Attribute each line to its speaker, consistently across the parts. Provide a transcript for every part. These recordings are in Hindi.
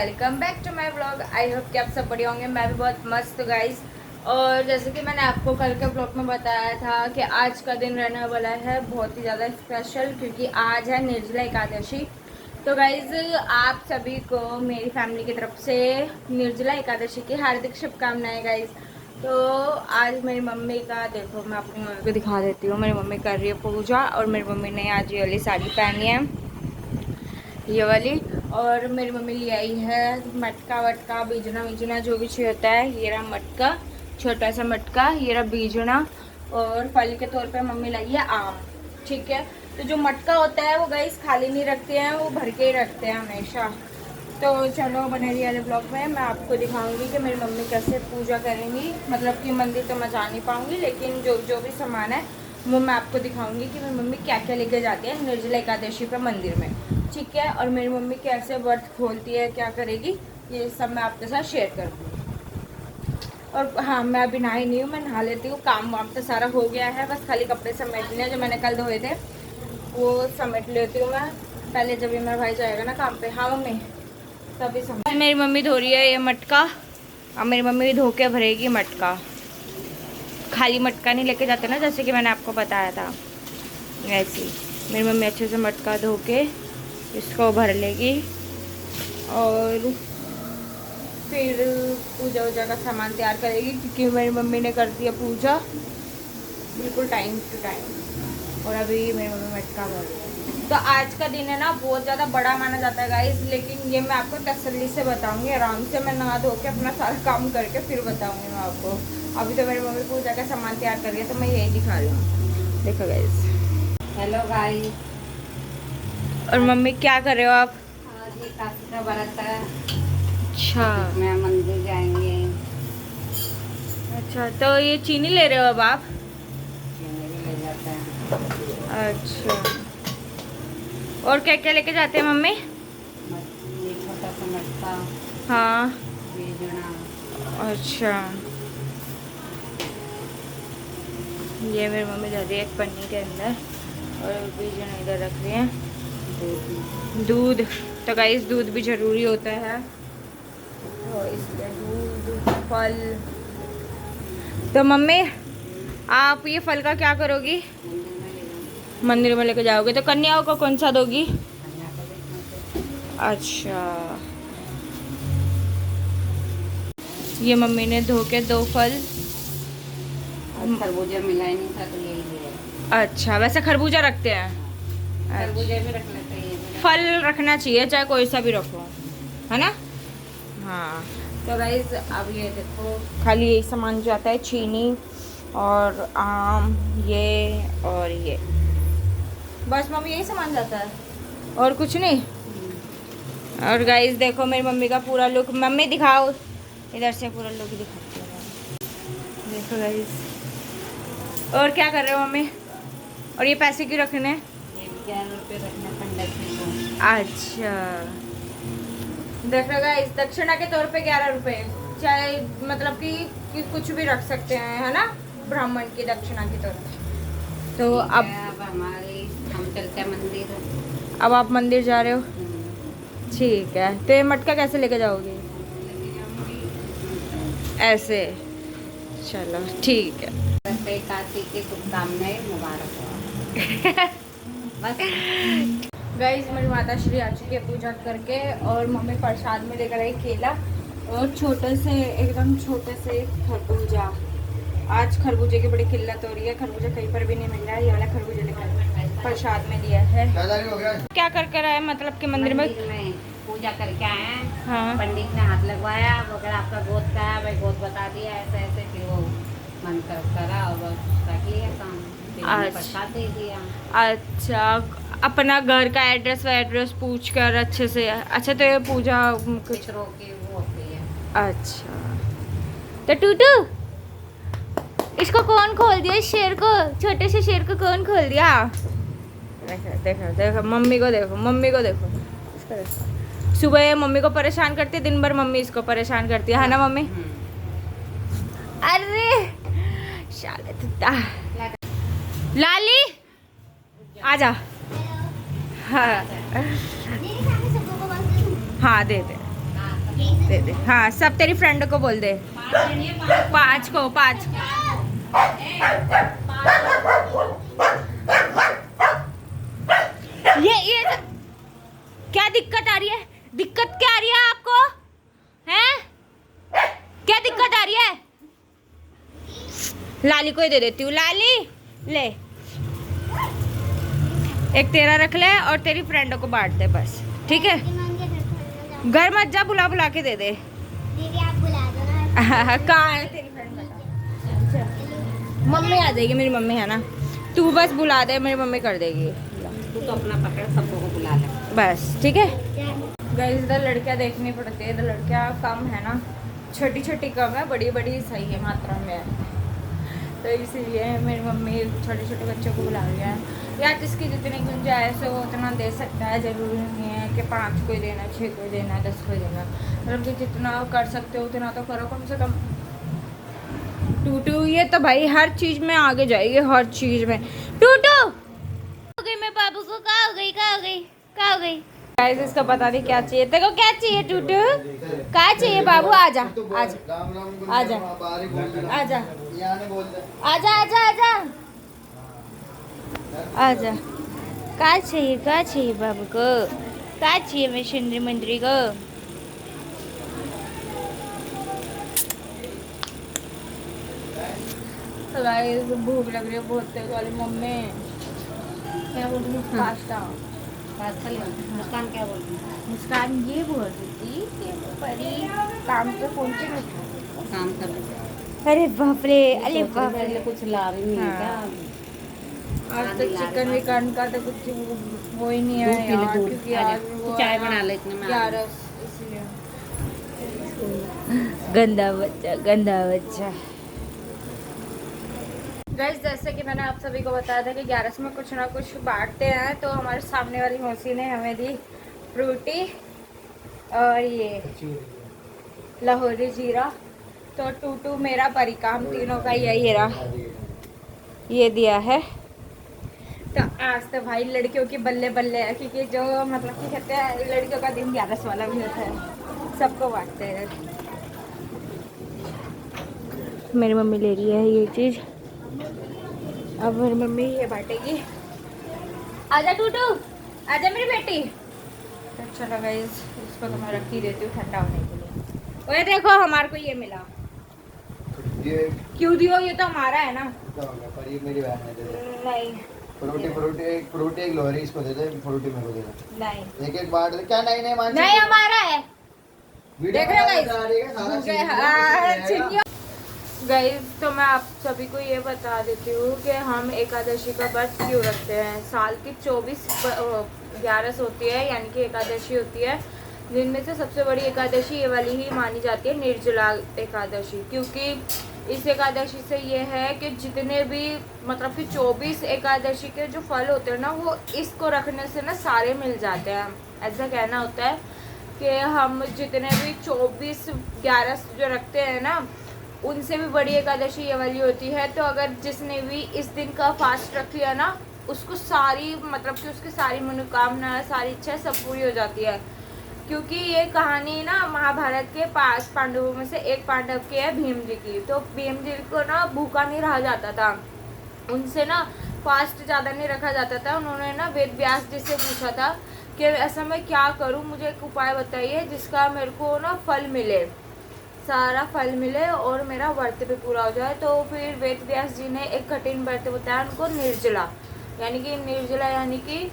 Speaker 1: Welcome back to my vlog. I hope कि आप सब बढ़िया होंगे। मैं भी बहुत मस्त गाइस। और जैसे कि मैंने आपको कल के व्लॉग में बताया था कि आज का दिन रहने वाला है बहुत ही ज़्यादा स्पेशल, क्योंकि आज है निर्जला एकादशी। तो गाइज आप सभी को मेरी फैमिली की तरफ से निर्जला एकादशी की हार्दिक शुभकामनाएं गाइज। तो आज मेरी मम्मी का देखो, मैं अपनी मम्मी को दिखा देती हूँ। मेरी मम्मी कर रही है पूजा और मेरी मम्मी ने आज ये वाली साड़ी पहनी है, ये वाली। और मेरी मम्मी ले आई है मटका वटका, बीजना वीजना जो भी चाहिए होता है। ये रहा मटका, छोटा सा मटका, ये रहा बीजना। और फल के तौर पे मम्मी लाई है आम। ठीक है, तो जो मटका होता है वो गाइस खाली नहीं रखते हैं, वो भर के ही रखते हैं हमेशा। तो चलो बने रही वाले ब्लॉग में मैं आपको दिखाऊंगी कि मेरी मम्मी कैसे पूजा करेंगी। मतलब कि मंदिर तो मैं जा नहीं पाऊंगी, लेकिन जो भी सामान है वो मैं आपको दिखाऊंगी कि मेरी मम्मी क्या क्या लेके जाती है निर्जला एकादशी पे मंदिर में। ठीक है, और मेरी मम्मी कैसे व्रत खोलती है, क्या करेगी, ये सब मैं आपके साथ शेयर करूँगी। और हाँ, मैं अभी नहाई नहीं हूँ, मैं नहा लेती हूँ। काम वाम तो सारा हो गया है, बस खाली कपड़े समेटने हैं जो मैंने कल धोए थे, वो समेट लेती हूँ मैं पहले, जब भी मेरा भाई जाएगा ना काम पे। हाँ मम्मी, तभी समेट। मेरी मम्मी धो रही है ये मटका। अब मेरी मम्मी धो के भरेगी मटका। खाली मटका नहीं लेके जाते ना, जैसे कि मैंने आपको बताया था, ऐसे ही मेरी मम्मी अच्छे से मटका धो के इसको भर लेगी। और फिर पूजा वूजा का सामान तैयार करेगी, क्योंकि मेरी मम्मी ने कर दिया पूजा बिल्कुल टाइम टू टाइम। और अभी मेरी मम्मी मटका भर रही है। तो आज का दिन है ना बहुत ज़्यादा बड़ा माना जाता है गाइस, लेकिन ये मैं आपको तसल्ली से बताऊंगी, आराम से। मैं नहा धो के अपना सारा काम करके फिर बताऊंगी मैं आपको। अभी तो मेरी मम्मी पूजा का सामान तैयार कर रही है, तो मैं यही दिखा रही हूँ। देखो गाइस।
Speaker 2: Hello guys.
Speaker 1: और मम्मी क्या कर रहे हो आप?
Speaker 2: आज एकादशी का व्रत है।
Speaker 1: अच्छा
Speaker 2: मैं मंदिर जाएंगे।
Speaker 1: अच्छा, तो ये चीनी ले रहे हो अब आप?
Speaker 2: चीनी भी ले जाते हैं।
Speaker 1: अच्छा, और क्या क्या लेके जाते हैं मम्मी?
Speaker 2: ये छोटा सा मटका,
Speaker 1: हाँ।
Speaker 2: बीजना।
Speaker 1: अच्छा, ये मेरी मम्मी डाल रही है एक पन्नी के अंदर, और बीजन इधर रख रही है। दूध, तो गाइस दूध भी ज़रूरी होता है, तो इसलिए दूध, फल। तो मम्मी आप ये फल का क्या करोगी? मंदिर में लेके जाओगे, तो कन्याओं को कौन सा दोगी? अच्छा, ये मम्मी ने धो के 2 फल।
Speaker 2: खरबूजा मिला ही नहीं था तो यही लिया।
Speaker 1: अच्छा, वैसे खरबूजा रखते हैं?
Speaker 2: खरबूजा भी रख लेते हैं।
Speaker 1: फल रखना चाहिए, चाहे कोई सा भी रखो, है ना। हाँ, तो गाइस अब ये देखो, खाली यही सामान जो आता है, चीनी और आम, ये और ये, बस मम्मी यही सामान जाता है और कुछ नहीं। और गाइस देखो मेरी मम्मी का पूरा लुक। मम्मी दिखाओ, इधर से पूरा लुक दिखाती हूँ। देखो गाइस, और क्या कर रहे हो मम्मी? और ये पैसे क्यों रखने हैं?
Speaker 2: ये 11 रुपये रखना पंडित जी को।
Speaker 1: अच्छा, देख रहे गाइस, दक्षिणा के तौर पे 11 रुपये, चाहे मतलब कि कुछ भी रख सकते हैं, है ना, ब्राह्मण की दक्षिणा के तौर पे। तो अब
Speaker 2: हम चलते हैं मंदिर।
Speaker 1: अब आप मंदिर जा रहे हो? ठीक है, तो ये मटका कैसे लेके जाओगे? ऐसे, चलो ठीक है।
Speaker 2: एकादशी की शुभकामनाएं मुबारक हो। बस
Speaker 1: गाइस मेरी माता श्री आ चुकी है पूजा करके, और मम्मी प्रसाद में लेकर आई केला और छोटे से, एकदम छोटे से खरबूजा। आज खरबूजे की बड़ी किल्लत हो रही है, खरबूजा कहीं पर भी नहीं मिल रहा है। ये वाला खरबूजा लेकर प्रसाद में दिया है। क्या कर कर आए, मतलब कि मंदिर में
Speaker 2: पूजा करके आए हैं।
Speaker 1: हाँ,
Speaker 2: पंडित ने हाथ लगवाया, अगर आपका गोद का है, भाई गोद बता दिया, ऐसे ऐसे, फिर वो मंत्र करा और बस रख लिया काम। प्रसाद दे दिया।
Speaker 1: अच्छा, अपना घर का एड्रेस एड्रेस पूछ कर अच्छे से। अच्छा, तो ये पूजा कुछ
Speaker 2: पितरों की वो होती है।
Speaker 1: अच्छा, तो टूटू इसको कौन खोल दिया, इस शेर को, छोटे से शेर को कौन खोल दिया? देखो देखो देखो, मम्मी को देखो, मम्मी को देखो, इसको देखो। सुबह ये मम्मी को परेशान करती है, दिन भर मम्मी इसको परेशान करती है ना मम्मी? अरे शाले तुत्ता, लाली आजा। हाँ हाँ, दे दे। दे दे। हाँ सब तेरी फ्रेंड को बोल दे। 5 को 5। ये क्या दिक्कत आ रही है? दिक्कत क्या आ रही है आपको? हैं? क्या दिक्कत आ रही है? लाली को ही दे देती हूँ। लाली ले, एक तेरा रख ले और तेरी फ्रेंडों को बांट दे बस, ठीक है? घर मत जा, बुला बुला के दे दे।
Speaker 3: दीदी आप बुला दो ना।
Speaker 1: कहाँ है तेरी फ्रेंड? बता। मम्मी आ जाएगी, मेरी मम्मी है ना। तू बस बुला दे, मेरी मम्मी कर देगी।
Speaker 2: तू तो अपना पकड़, सबको को बुला ले
Speaker 1: बस ठीक है। गाइस इधर लड़कियाँ देखनी पड़ती है, इधर लड़कियाँ कम है ना, छोटी छोटी कम है, बड़ी बड़ी सही है मात्रा में है। तो इसीलिए मेरी मम्मी छोटे छोटे बच्चों को बुला रही है। या जिसकी जितनी गुंजाइश है वो उतना दे सकता है, ज़रूरी नहीं है कि 5 को ही देना, 6 को ही देना, 10 को ही देना। मतलब कि जितना कर सकते हो उतना तो करो कम से कम। टूटू ये तो भाई हर चीज़ में आगे जाएगी, हर चीज़ में। टूटू हो गई, मैं बाबू को कहाँ हो गई, कहाँ हो गई, कहाँ हो गई? गाइस इसका पता नहीं क्या चाहिए। तेरे को क्या चाहिए टूटू? क्या चाहिए बाबू? आजा आजा आजा आजा आजा आजा आजा आजा। क्या चाहिए, क्या चाहिए बाबू को? क्या चाहिए मैं सुंदरी मंदरी को? तो गाइस भूख लग रही है बहुत तेज वाली। मम्मी क्या बोल रही है? पास्ता।
Speaker 2: पास्ता ले। मुस्कान क्या बोलती है?
Speaker 1: मुस्कान ये बोल रही थी कि परी काम पे पहुंचे नहीं।
Speaker 2: काम कर रही है।
Speaker 1: अरे बाप रे, अरे बाप
Speaker 2: सोच रही
Speaker 1: रे।
Speaker 2: है कुछ ला रही नहीं है
Speaker 1: हाँ।
Speaker 2: क्या?
Speaker 1: आज तो चिकन विकन का तो कुछ वो ही नहीं
Speaker 2: दूध
Speaker 1: है
Speaker 2: पी ले,
Speaker 1: यार,
Speaker 2: दूध।
Speaker 1: क्योंकि
Speaker 2: आ जा।
Speaker 1: आज
Speaker 2: तू
Speaker 1: वो
Speaker 2: चाय
Speaker 1: है
Speaker 2: बना
Speaker 1: ना
Speaker 2: ले इतने में।
Speaker 1: 11 इसलिए। गंदा बच्चा, गंदा बच्चा। गाइस जैसे कि मैंने आप सभी को बताया था कि 11 में कुछ ना कुछ बांटते हैं, तो हमारे सामने वाली मौसी ने हमें दी फ्रूटी और ये लाहौरी जीरा। तो टूटू मेरा परिका, हम तीनों का यही रहा, ये दिया है। तो आज तो भाई लड़कियों की बल्ले बल्ले है, क्योंकि जो मतलब कि कहते हैं लड़कियों का दिन 11 वाला भी होता है, सबको बांटते हैं। मेरी मम्मी ले रही है ये चीज़, अब मेरी मम्मी ये बांटेगी। आजा टूटू, आजा मेरी बेटी। तो चलो गाइस इसको तो मैं रख ही देती हूँ ठंडा होने के लिए। ओए देखो हमारे को ये मिला।
Speaker 4: ये
Speaker 1: क्यों दियो, ये तो हमारा है ना।
Speaker 4: क्या हो गया? पर ये मेरी बहन है, दे दे।
Speaker 1: नहीं
Speaker 4: फ्रूटी एक लोहरी इसको दे दे, फ्रूटी मेरे को दे दे।
Speaker 1: नहीं
Speaker 4: एक एक बांट दे। क्या नहीं नहीं मान
Speaker 1: नहीं हमारा है।
Speaker 4: वीडियो
Speaker 1: देख रहे हो
Speaker 4: बना
Speaker 1: guys?
Speaker 4: बता रही है, सारा
Speaker 1: मुझे
Speaker 4: सीन को
Speaker 1: गाइस तो मैं आप सभी को ये बता देती हूँ कि हम एकादशी का व्रत क्यों रखते हैं। साल की 24 होती है, यानी कि एकादशी होती है, जिनमें से सबसे बड़ी एकादशी ये वाली ही मानी जाती है, निर्जला एकादशी। क्योंकि इस एकादशी से ये है कि जितने भी मतलब कि 24 एकादशी के जो फल होते हैं ना, वो इसको रखने से ना सारे मिल जाते हैं। ऐसा कहना होता है कि हम जितने भी 24/11 जो रखते हैं ना, उनसे भी बड़ी एकादशी ये वाली होती है। तो अगर जिसने भी इस दिन का फास्ट रख लिया ना, उसको सारी मतलब कि उसकी सारी मनोकामना, सारी इच्छा सब पूरी हो जाती है। क्योंकि ये कहानी ना महाभारत के 5 पांडवों में से एक पांडव की है, भीम जी की। तो भीम जी को ना भूखा नहीं रहा जाता था, उनसे ना फास्ट ज़्यादा नहीं रखा जाता था। उन्होंने ना वेद व्यास जी से पूछा था कि ऐसा मैं क्या करूं, मुझे एक उपाय बताइए जिसका मेरे को ना फल मिले, सारा फल मिले और मेरा व्रत भी पूरा हो जाए। तो फिर वेद व्यास जी ने एक कठिन व्रत बताया उनको, निर्जला। यानी कि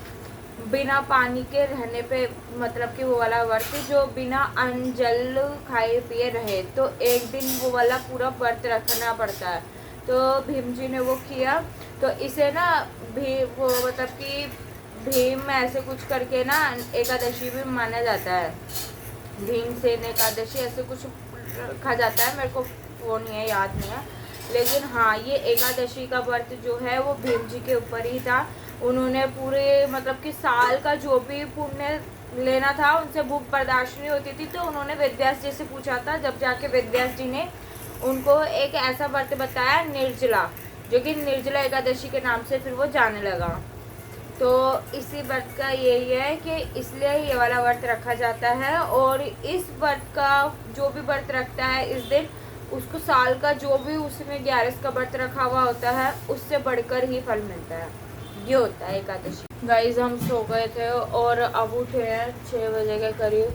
Speaker 1: बिना पानी के रहने पे, मतलब कि वो वाला व्रत जो बिना अन्न जल खाए पिए रहे। तो एक दिन वो वाला पूरा व्रत रखना पड़ता है। तो भीम जी ने वो किया। तो इसे ना वो मतलब कि भीम ऐसे कुछ करके ना एकादशी भी माना जाता है। भीमसेन एकादशी ऐसे कुछ रखा जाता है, मेरे को वो नहीं है, याद नहीं है। लेकिन हाँ, ये एकादशी का व्रत जो है वो भीम जी के ऊपर ही था। उन्होंने पूरे मतलब कि साल का जो भी पुण्य लेना था, उनसे भूख बर्दाश्त नहीं होती थी। तो उन्होंने वेदव्यास जी से पूछा था, जब जाके वेदव्यास जी ने उनको एक ऐसा व्रत बताया, निर्जला, जो कि निर्जला एकादशी के नाम से फिर वो जाने लगा। तो इसी व्रत का यही है कि इसलिए ये वाला व्रत रखा जाता है। और इस व्रत का जो भी व्रत रखता है इस दिन, उसको साल का जो भी उसने 11 का व्रत रखा हुआ होता है उससे बढ़कर ही फल मिलता है। ये होता है एकादशी। गाइज हम सो गए थे और अब उठे हैं 6 बजे के करीब।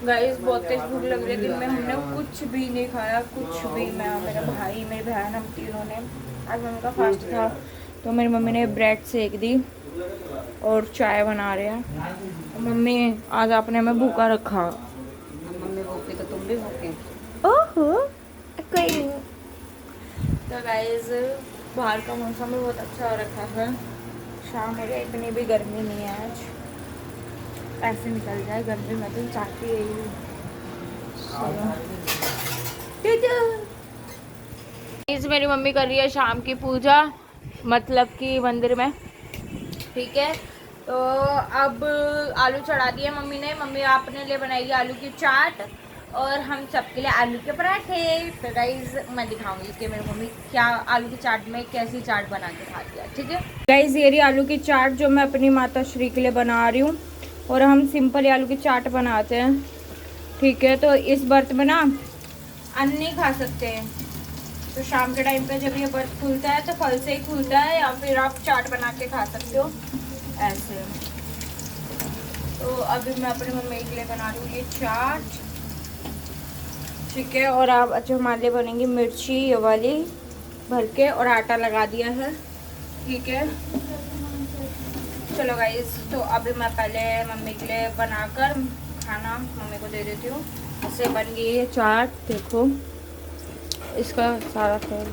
Speaker 1: गाइज बहुत तेज भूख लग रही है। दिन में हमने कुछ भी नहीं खाया, कुछ भी। मैं, मेरा भाई, मेरी बहन, हम तीनों ने। आज मम्मी का फास्ट था तो मेरी मम्मी ने ब्रेड सेक दी और चाय बना रहे हैं। मम्मी आज आपने हमें भूखा रखा।
Speaker 2: मम्मी भूखी तो तुम भी भूखे।
Speaker 1: ओहो कोई। तो गाइज बाहर का मौसम भी बहुत अच्छा हो रखा है। शाम हो गया, इतनी भी गर्मी नहीं है आज। ऐसे निकल जाए गर्मी में तो चाहती यही हूँ। मेरी मम्मी कर रही है शाम की पूजा, मतलब कि मंदिर में। ठीक है, तो अब आलू चढ़ा दिए मम्मी ने। मम्मी अपने लिए बनाएगी आलू की चाट और हम सबके लिए आलू के पराठे। तो गाइज मैं दिखाऊंगी कि मेरी मम्मी क्या आलू की चाट में कैसी चाट बना के खाती है। ठीक है गाइज, ये रही आलू की चाट जो मैं अपनी माता श्री के लिए बना रही हूँ। और हम सिंपल ही आलू की चाट बनाते हैं। ठीक है, तो इस व्रत में ना अन्न नहीं खा सकते हैं। तो शाम के टाइम पे जब ये व्रत खुलता है तो फल से ही खुलता है, या फिर आप चाट बना के खा सकते हो ऐसे। तो अभी मैं अपनी मम्मी के लिए बना रही हूँ ये चाट। ठीक है, और आप अच्छा हमारे लिए बनेंगी मिर्ची ये वाली भर के, और आटा लगा दिया है। ठीक है, चलो गाइस, तो अभी मैं पहले मम्मी के लिए बनाकर खाना मम्मी को दे देती हूँ। इससे बन गई है चाट, देखो इसका सारा तेल।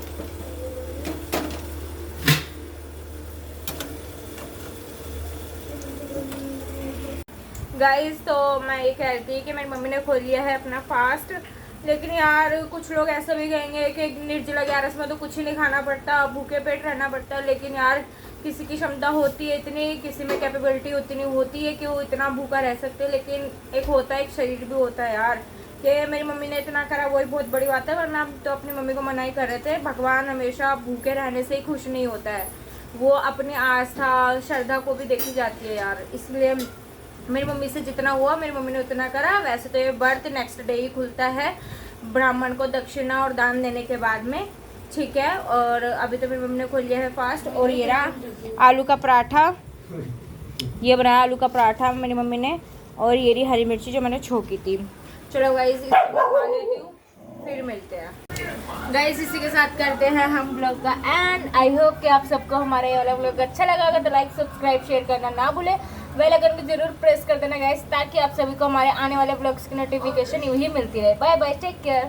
Speaker 1: गाइस, तो मैं ये कह रही थी कि मेरी मम्मी ने खोल लिया है अपना फास्ट। लेकिन यार कुछ लोग ऐसा भी कहेंगे कि निर्जला 11 में तो कुछ ही नहीं खाना पड़ता, भूखे पेट रहना पड़ता। लेकिन यार किसी की क्षमता होती है इतनी, किसी में कैपेबिलिटी उतनी होती है कि वो इतना भूखा रह सकते हैं। लेकिन एक होता है, एक शरीर भी होता है यार, कि मेरी मम्मी ने इतना करा वही बहुत बड़ी बात है। वरना हम तो अपनी मम्मी को मना ही कर रहे थे। भगवान हमेशा भूखे रहने से ही खुश नहीं होता है, वो अपनी आस्था श्रद्धा को भी देखी जाती है यार। इसलिए मेरी मम्मी से जितना हुआ मेरी मम्मी ने उतना करा। वैसे तो ये व्रत नेक्स्ट डे ही खुलता है, ब्राह्मण को दक्षिणा और दान देने के बाद में। ठीक है, और अभी तो मेरी मम्मी ने खोल लिया है फास्ट। और ये रहा आलू का पराठा, ये बनाया आलू का पराठा मेरी मम्मी ने। और ये रही हरी मिर्ची जो मैंने छोकी थी। चलो गाइस, इसको खा लेती हूँ, फिर मिलते हैं। गाइस, इसी के साथ करते हैं हम ब्लॉग का एंड। आई होप कि आप सबको हमारा ये वाला ब्लॉग अच्छा लगा होगा। तो लाइक सब्सक्राइब शेयर करना ना भूले, बेल आइकन को जरूर प्रेस कर देना गाइस, ताकि आप सभी को हमारे आने वाले ब्लॉग्स की नोटिफिकेशन यूं ही मिलती रहे। Bye bye, take care.